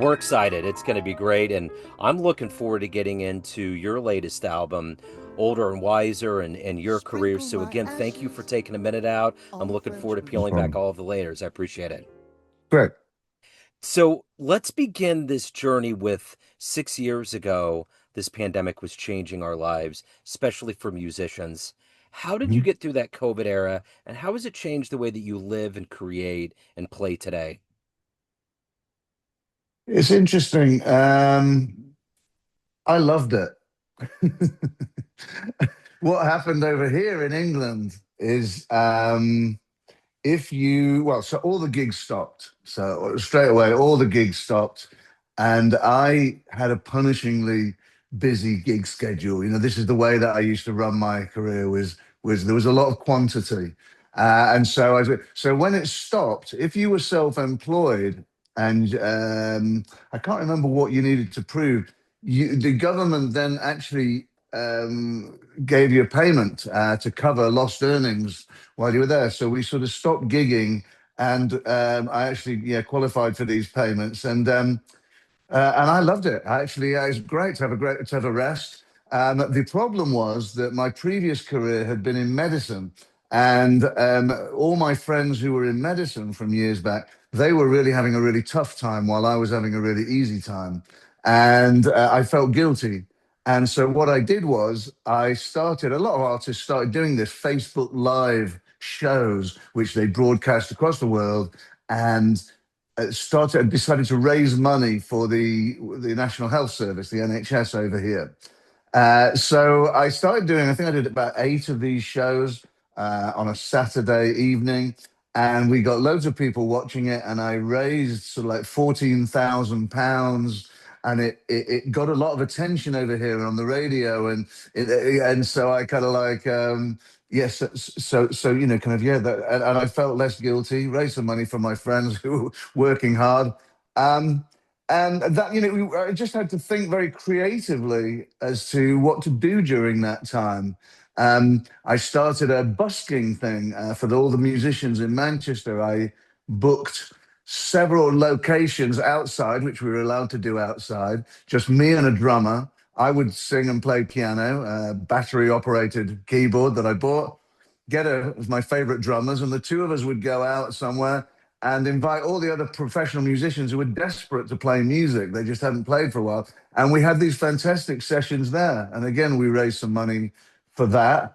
we're excited. It's going to be great. And I'm looking forward to getting into your latest album, Older and Wiser, and your career. So, again, thank you for taking a minute out. I'm looking forward to No peeling back problem. all of the layers. I appreciate it. Great. So, let's begin this journey with 6 years ago. This pandemic was changing our lives, especially for musicians. How did you Mhm. get through that COVID era, and how has it changed the way that you live and create and play today? It's interesting. I loved it. What happened over here in England is if you, well, so all the gigs stopped. So straight away, all the gigs stopped. And I had a punishingly busy gig schedule. You know, this is the way that I used to run my career was there was a lot of quantity. And so so when it stopped, if you were self-employed and I can't remember what you needed to prove, the government then actually gave you a payment to cover lost earnings while you were there. So we sort of stopped gigging, and I actually qualified for these payments, and I loved it. Actually, it was great to have a rest. The problem was that my previous career had been in medicine, and all my friends who were in medicine from years back, they were really having a really tough time while I was having a really easy time, and I felt guilty. And so what I did was I started. A lot of artists started doing this Facebook Live shows, which they broadcast across the world, and decided to raise money for the National Health Service, the NHS over here. So I started doing. I think I did about 8 of these shows on a Saturday evening, and we got loads of people watching it. And I raised sort of like £14,000, and it got a lot of attention over here on the radio, and so I kind of like. Yes, so kind of that, and I felt less guilty. Raised some money from my friends who were working hard, um, and that I just had to think very creatively as to what to do during that time. I started a busking thing for all the musicians in Manchester. I booked several locations outside, which we were allowed to do outside, just me and a drummer. I would sing and play piano, battery operated keyboard that I bought, get my favorite drummers, and the two of us would go out somewhere and invite all the other professional musicians who were desperate to play music. They just hadn't played for a while. And we had these fantastic sessions there. And again, we raised some money for that.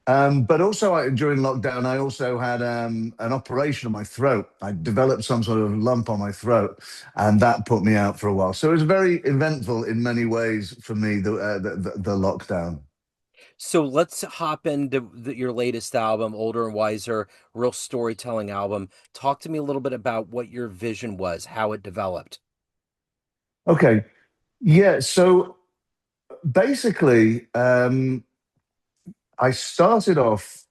But also during lockdown, I also had an operation on my throat. I developed some sort of lump on my throat, and that put me out for a while. So it was very eventful in many ways for me, the lockdown. So let's hop into your latest album, Older and Wiser, real storytelling album. Talk to me a little bit about what your vision was, how it developed. Okay. Yeah. So basically, I started off.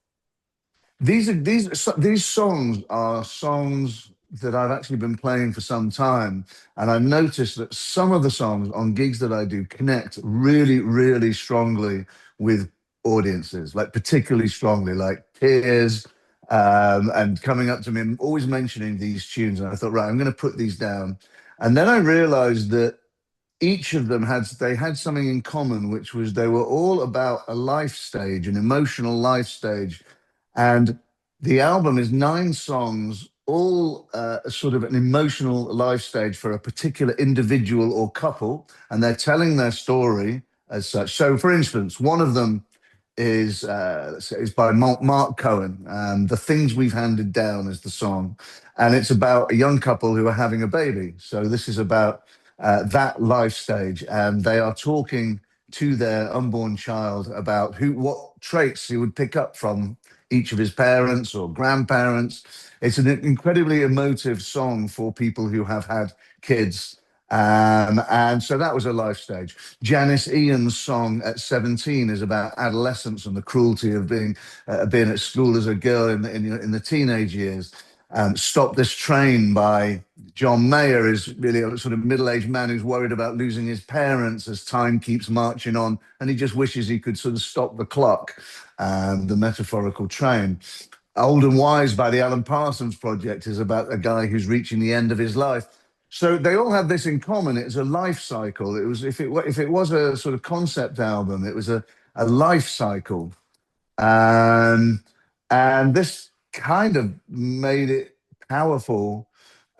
These songs are songs that I've actually been playing for some time, and I've noticed that some of the songs on gigs that I do connect really, really strongly with audiences, like particularly strongly, like Tears, and coming up to me and always mentioning these tunes. And I thought, right, I'm going to put these down, and then I realized that each of them had something in common, which was they were all about a life stage, an emotional life stage, and the album is 9 songs, all sort of an emotional life stage for a particular individual or couple, and they're telling their story as such. So, for instance, one of them is by Mark Cohen. "The Things We've Handed Down" is the song, and it's about a young couple who are having a baby. So this is about that life stage, and they are talking to their unborn child about what traits he would pick up from each of his parents or grandparents. It's an incredibly emotive song for people who have had kids. And so that was a life stage. Janice Ian's song at 17 is about adolescence and the cruelty of being at school as a girl in the teenage years. "Stop This Train" by John Mayer is really a sort of middle-aged man who's worried about losing his parents as time keeps marching on, and he just wishes he could sort of stop the clock, the metaphorical train. "Old and Wise" by the Alan Parsons Project is about a guy who's reaching the end of his life. So they all had this in common. It was a life cycle. It was if it was a sort of concept album, it was a life cycle. Um, and this kind of made it powerful.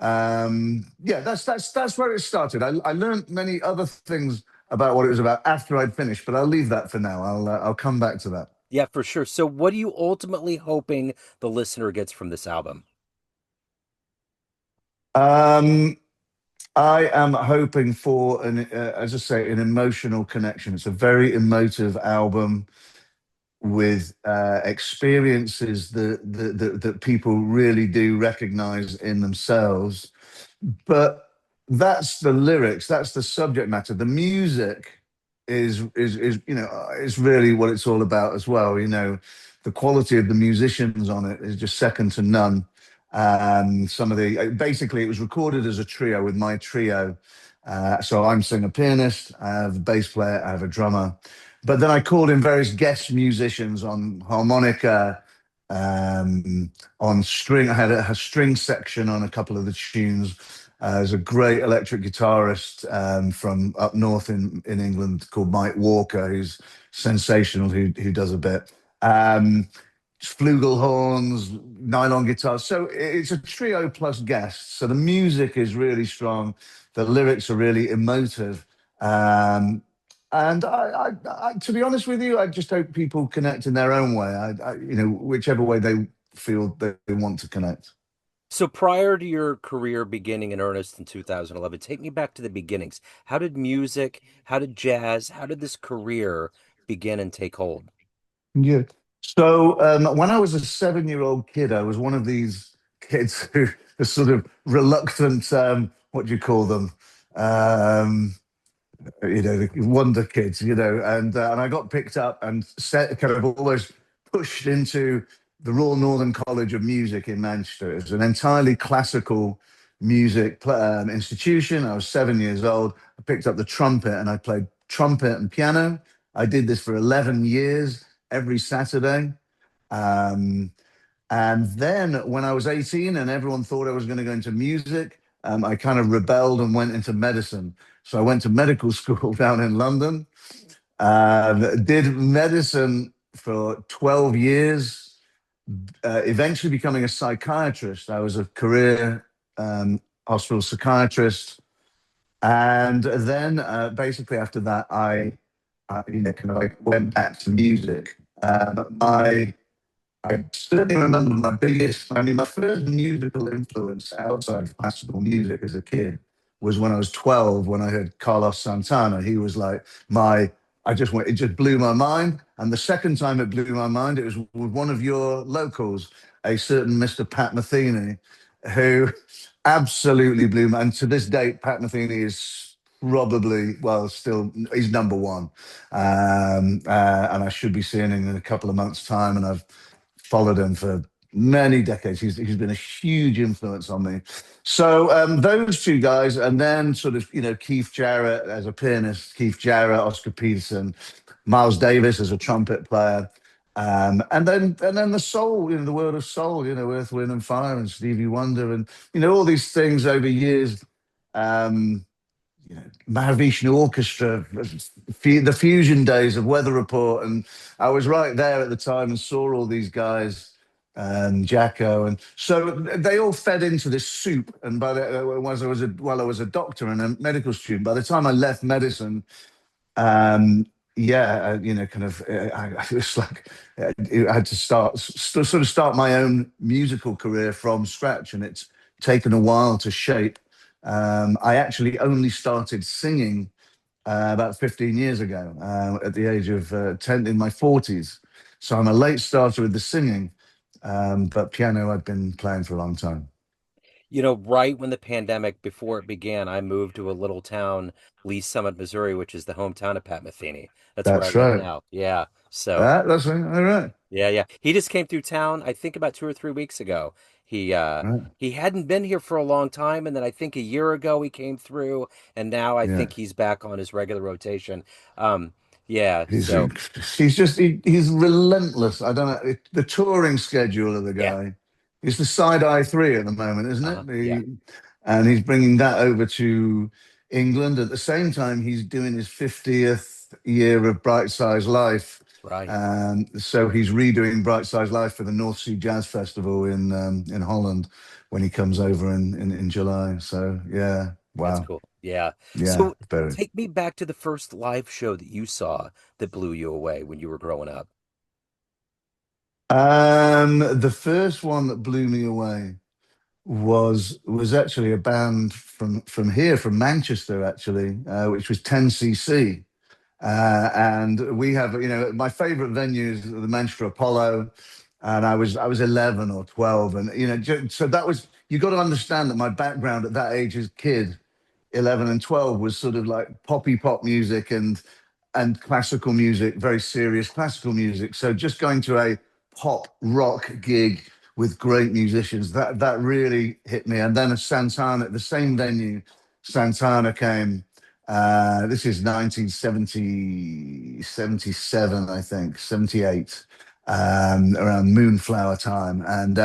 Yeah, that's where it started. I learned many other things about what it was about after I'd finished, but I'll leave that for now. I'll come back to that. Yeah, for sure. So what are you ultimately hoping the listener gets from this album? Um, I am hoping for as I say, an emotional connection. It's a very emotive album with experiences that people really do recognize in themselves. But that's the lyrics, that's the subject matter. The music is is really what it's all about as well. The quality of the musicians on it is just second to none. Some of the basically it was recorded as a trio with my trio. So I'm singer pianist, I have a bass player, I have a drummer. But then I called in various guest musicians on harmonica, on string. I had a string section on a couple of the tunes. There's a great electric guitarist from up north in England called Mike Walker, who's sensational, who does a bit. Flugelhorns, nylon guitars. So it's a trio plus guests. So the music is really strong. The lyrics are really emotive. Um, and to be honest with you, I just hope people connect in their own way. Whichever way they feel they want to connect. So prior to your career beginning in earnest in 2011, take me back to the beginnings. How did music, how did jazz, how did this career begin and take hold? Yeah. So when I was a 7-year-old kid, I was one of these kids who are sort of reluctant. What do you call them? Um, the wonder kids. And I got picked up and set, kind of almost pushed into the Royal Northern College of Music in Manchester. It's an entirely classical music institution. I was 7 years old. I picked up the trumpet and I played trumpet and piano. I did this for 11 years every Saturday. Um, and then when I was 18 and everyone thought I was going to go into music, I kind of rebelled and went into medicine. So I went to medical school down in London, did medicine for 12 years, eventually becoming a psychiatrist. I was a career hospital psychiatrist. And then basically after that, I kind of like went back to music. I certainly remember my first musical influence outside of classical music as a kid was when I was 12, when I heard Carlos Santana. He was like it just blew my mind. And the second time it blew my mind, it was with one of your locals, a certain Mr. Pat Metheny, who absolutely blew me. And to this date, Pat Metheny is probably, well, still, he's number one. And I should be seeing him in a couple of months' time. And I've followed him for many decades. He's been a huge influence on me. So those two guys, and then sort of Keith Jarrett as a pianist, Keith Jarrett, Oscar Peterson, Miles Davis as a trumpet player, and then the soul, the world of soul, Earth, Wind and Fire and Stevie Wonder, and all these things over years. Um, Mahavishnu Orchestra, the fusion days of Weather Report, and I was right there at the time and saw all these guys, Jacko, and so they all fed into this soup. And while I was a doctor and a medical student, by the time I left medicine, yeah, kind of, I was like, I had to sort of start my own musical career from scratch, and it's taken a while to shape. I actually only started singing about 15 years ago, at the age of 10, in my 40s. So I'm a late starter with the singing, but piano I've been playing for a long time. Right when the pandemic, before it began, I moved to a little town, Lee Summit, Missouri, which is the hometown of Pat Metheny. That's where I That's live right. now. Yeah. So, That's right. All right. yeah, yeah. He just came through town, I think about 2 or 3 weeks ago. He uh Right. he hadn't been here for a long time, and then I think a year ago he came through, and now I Yeah. think he's back on his regular rotation. Um, yeah, He's so he's relentless. I don't know the touring schedule of the yeah. guy. He's the side eye three at the moment, isn't Uh-huh. it? Yeah. and he's bringing that over to England. At the same time, he's doing his 50th year of Bright Size Life. Right. So he's redoing Bright Size Life for the North Sea Jazz Festival in Holland when he comes over in July. So yeah, That's wow, cool. Yeah. yeah, So very. take me back to the first live show that you saw that blew you away when you were growing up. The first one that blew me away was actually a band from here, from Manchester, actually, which was 10cc. And we have, my favorite venue is the Manchester Apollo. And I was 11 or 12. And, so that was, you got to understand that my background at that age as kid, 11 and 12, was sort of like poppy pop music and classical music, very serious classical music. So just going to a pop rock gig with great musicians, that really hit me. And then a Santana at the same venue, Santana came. This is 1970, 77, I think, 78, around Moonflower time. And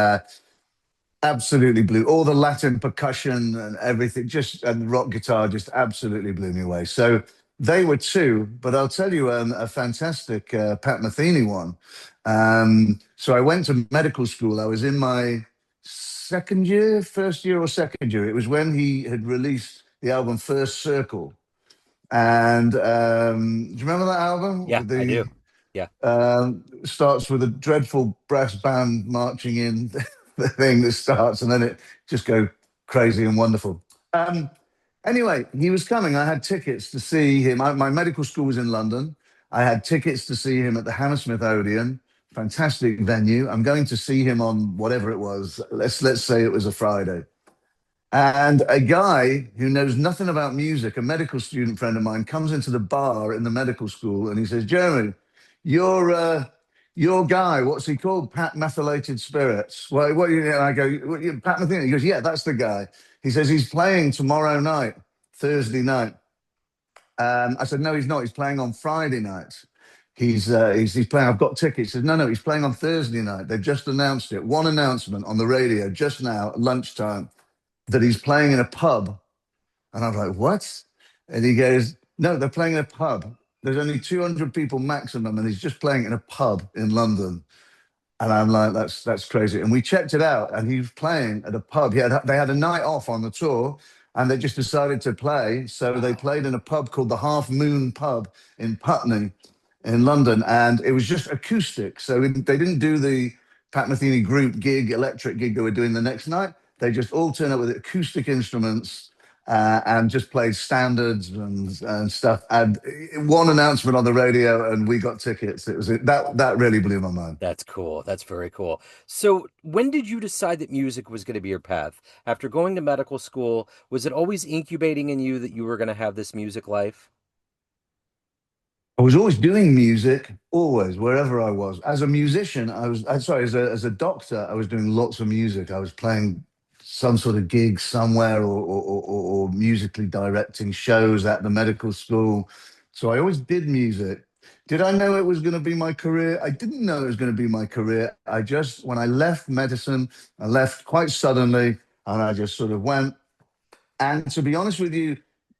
absolutely blew all the Latin percussion and everything, just and rock guitar just absolutely blew me away. So they were two, but I'll tell you a fantastic Pat Metheny one. So I went to medical school. I was in my second year, first year or second year. It was when he had released the album First Circle. And do you remember that album Yeah, with I do. the Yeah. starts with a dreadful brass band marching in the thing that starts, and then it just go crazy and wonderful. Um, anyway, he was coming. I had tickets to see him. My medical school was in London. I had tickets to see him at the Hammersmith Odeon, fantastic venue. I'm going to see him on whatever it was. Let's say it was a Friday. And a guy who knows nothing about music, a medical student friend of mine, comes into the bar in the medical school and he says, Jeremy, your guy, what's he called? Pat Methylated Spirits. What and I go, Pat Metheny? He goes, yeah, that's the guy. He says, he's playing tomorrow night, Thursday night. I said, no, he's not. He's playing on Friday night. He's playing. I've got tickets. He says, no, he's playing on Thursday night. They've just announced it. One announcement on the radio just now at lunchtime that he's playing in a pub. And I was like, what? And he goes, no, they're playing in a pub. There's only 200 people maximum, and he's just playing in a pub in London. And I'm like, that's crazy. And we checked it out, and he was playing at a pub. They had a night off on the tour, and they just decided to play. So they Wow. played in a pub called the Half Moon Pub in Putney in London, and it was just acoustic. So they didn't do the Pat Metheny group gig, electric gig they were doing the next night. They just all turned up with acoustic instruments and just played standards and stuff. And one announcement on the radio, and we got tickets. It was that really blew my mind. That's cool. That's very cool. So, when did you decide that music was going to be your path? After going to medical school, was it always incubating in you that you were going to have this music life? I was always doing music, always, wherever I was. As a musician, sorry, as a doctor, I was doing lots of music. I was playing some sort of gig somewhere or musically directing shows at the medical school. So I always did music. Did I know it was going to be my career? I didn't know it was going to be my career. When I left medicine, I left quite suddenly and I just sort of went. And to be honest with you,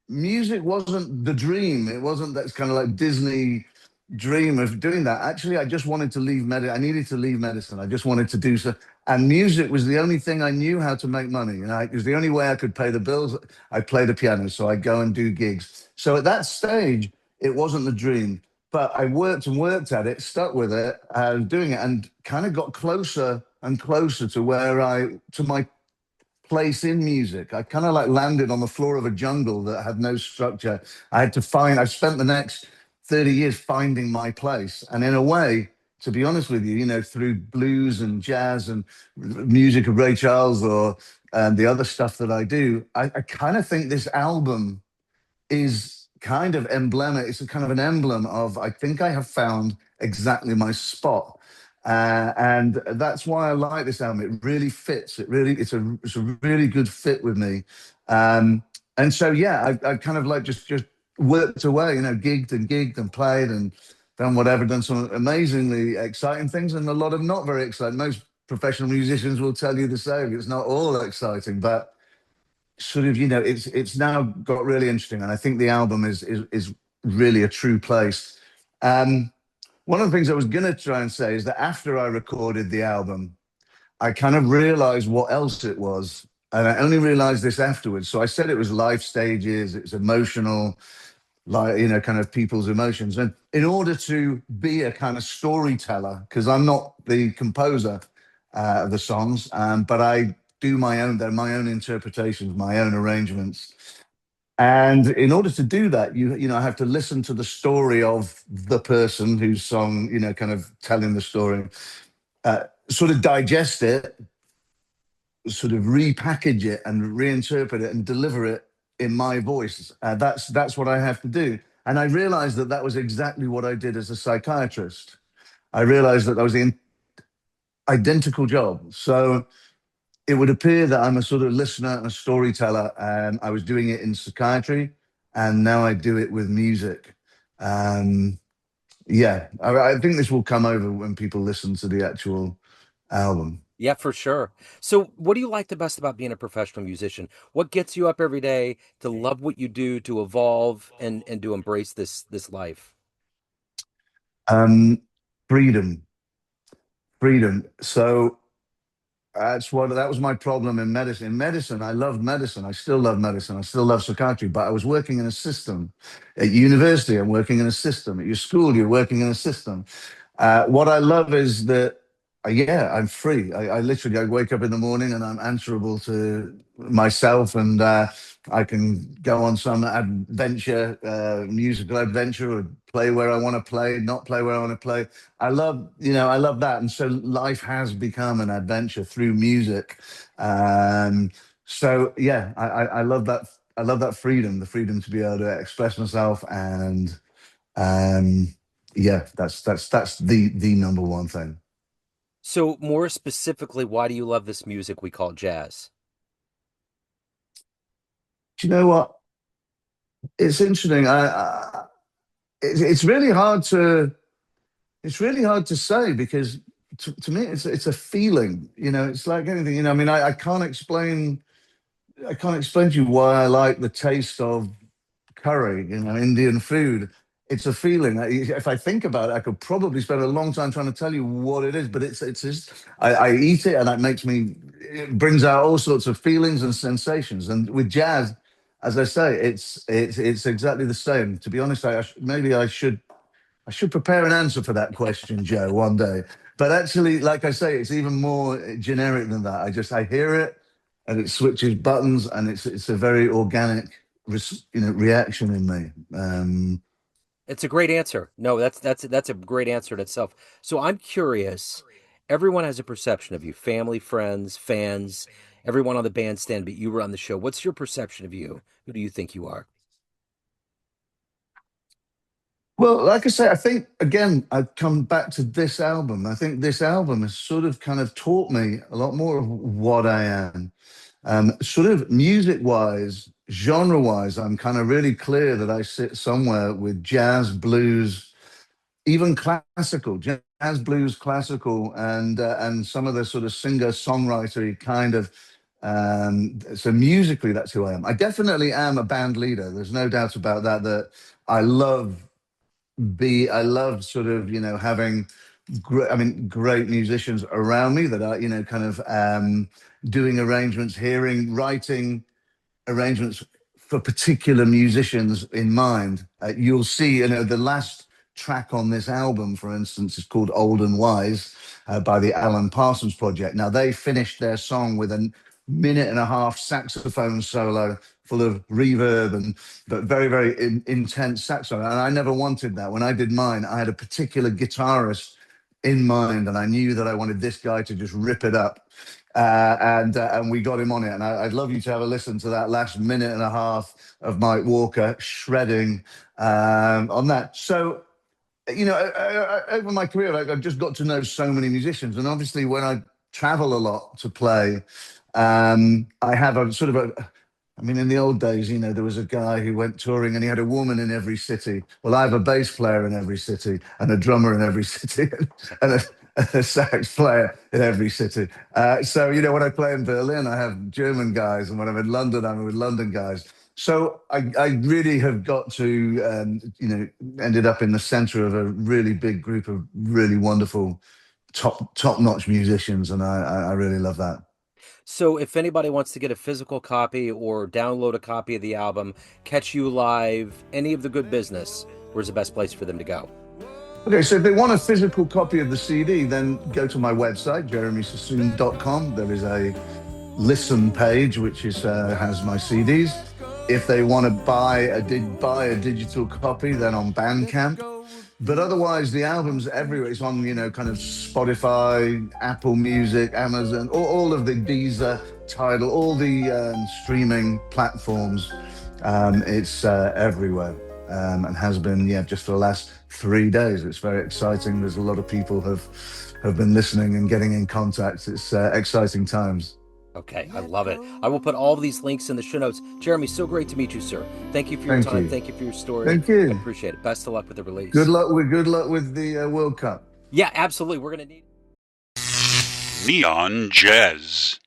music wasn't the dream. It wasn't that kind of like Disney dream of doing that. Actually, I just wanted to leave medicine. I needed to leave medicine. I just wanted to do so. And music was the only thing I knew how to make money. It was the only way I could pay the bills. I play the piano, so I'd go and do gigs. So at that stage, it wasn't the dream. But I worked and worked at it, stuck with it, doing it, and kind of got closer and closer to to my place in music. I kind of like landed on the floor of a jungle that had no structure. I spent the next 30 years finding my place. And in a way, to be honest with you, through blues and jazz and music of Ray Charles or the other stuff that I do, I kind of think this album is kind of emblematic. It's a kind of an emblem of, I think I have found exactly my spot. And that's why I like this album. It really fits. It's a really good fit with me. And so yeah, I kind of like just worked away, gigged and played and done whatever, done some amazingly exciting things and a lot of not very exciting. Most professional musicians will tell you the same. It's not all exciting, but sort of, it's now got really interesting, and I think the album is really a true place. Um, One of the things I was going to try and say is that after I recorded the album, I kind of realized what else it was. And I only realized this afterwards. So I said it was life stages, it's emotional, like, kind of people's emotions. And in order to be a kind of storyteller, because I'm not the composer of the songs, but I do my own, they're my own interpretations, my own arrangements. And in order to do that, I have to listen to the story of the person whose song, kind of telling the story, sort of digest it, sort of repackage it and reinterpret it and deliver it in my voice. That's what I have to do. And I realized that that was exactly what I did as a psychiatrist. I realized that that was the identical job. So it would appear that I'm a sort of listener and a storyteller, and I was doing it in psychiatry, and now I do it with music. Um, yeah, I think this will come over when people listen to the actual album. Yeah, for sure. So, what do you like the best about being a professional musician? What gets you up every day to love what you do, to evolve and to embrace this life? Um, Freedom, freedom. So that was my problem in medicine. In medicine, I loved medicine. I still love medicine. I still love psychiatry. But I was working in a system. At university, I'm working in a system. At your school, you're working in a system. What I love is that, yeah, I'm free. I literally, I wake up in the morning and I'm answerable to myself, and I can go on some adventure, musical adventure, or play where I want to play, not play where I want to play. I love that. And so life has become an adventure through music. Um, so yeah, I love that. I love that freedom, the freedom to be able to express myself, and um, yeah, that's the number one thing. So, more specifically, why do you love this music we call jazz? Do you know what? It's interesting. It's really hard to say, because to me it's a feeling. It's like anything. I mean, I can't explain to you why I like the taste of curry, Indian food. It's a feeling. If I think about it, I could probably spend a long time trying to tell you what it is, but it's just I eat it, and it brings out all sorts of feelings and sensations. And with jazz, as I say, it's exactly the same. To be honest, maybe I should prepare an answer for that question, Joe, one day. But actually, like I say, it's even more generic than that. I hear it, and it switches buttons, and it's a very organic, reaction in me. It's a great answer. No, that's a great answer in itself. So I'm curious. Everyone has a perception of you, family, friends, fans, everyone on the bandstand, but you were on the show. What's your perception of you? Who do you think you are? Well, like I say, I think again, I've come back to this album. I think this album has sort of kind of taught me a lot more of what I am. Sort of music wise, genre wise, I'm kind of really clear that I sit somewhere with jazz, blues, even classical, jazz, blues, classical, and some of the sort of singer songwriter kind of. So musically, that's who I am. I definitely am a band leader. There's no doubt about that. That I love I love sort of, having great musicians around me that are, kind of doing arrangements, writing arrangements for particular musicians in mind. You'll see, the last track on this album, for instance, is called Old and Wise, by the Alan Parsons Project. Now, they finished their song with a minute and a half saxophone solo full of reverb, and but very, very intense saxophone. And I never wanted that. When I did mine, I had a particular guitarist in mind, and I knew that I wanted this guy to just rip it up. And we got him on it. And I'd love you to have a listen to that last minute and a half of Mike Walker shredding on that. So, over my career, I've just got to know so many musicians. And obviously, when I travel a lot to play, I have a sort of I mean, in the old days, there was a guy who went touring and he had a woman in every city. Well, I have a bass player in every city and a drummer in every city and a sax player in every city. So, when I play in Berlin, I have German guys, and when I'm in London, I'm with London guys. So I really have got to, ended up in the center of a really big group of really wonderful, top-notch musicians, and I really love that. So if anybody wants to get a physical copy or download a copy of the album, catch you live, any of the good business, where's the best place for them to go? Okay, so if they want a physical copy of the CD, then go to my website, jeremysassoon.com. There is a listen page which has my CDs. If they want to buy a digital copy, then on Bandcamp. But otherwise, the album's everywhere. It's on, kind of Spotify, Apple Music, Amazon, all of the Deezer, Tidal, all the streaming platforms. It's everywhere, and has been, yeah, just for the last 3 days. It's very exciting. There's a lot of people have been listening and getting in contact. It's exciting times. Okay, I love it. I will put all of these links in the show notes. Jeremy, so great to meet you, sir. Thank you for your Thank time. you. Thank you for your story. Thank you. Appreciate it. Best of luck with the Good release. luck with the World Cup. Yeah, absolutely. We're going to need Neon Jazz.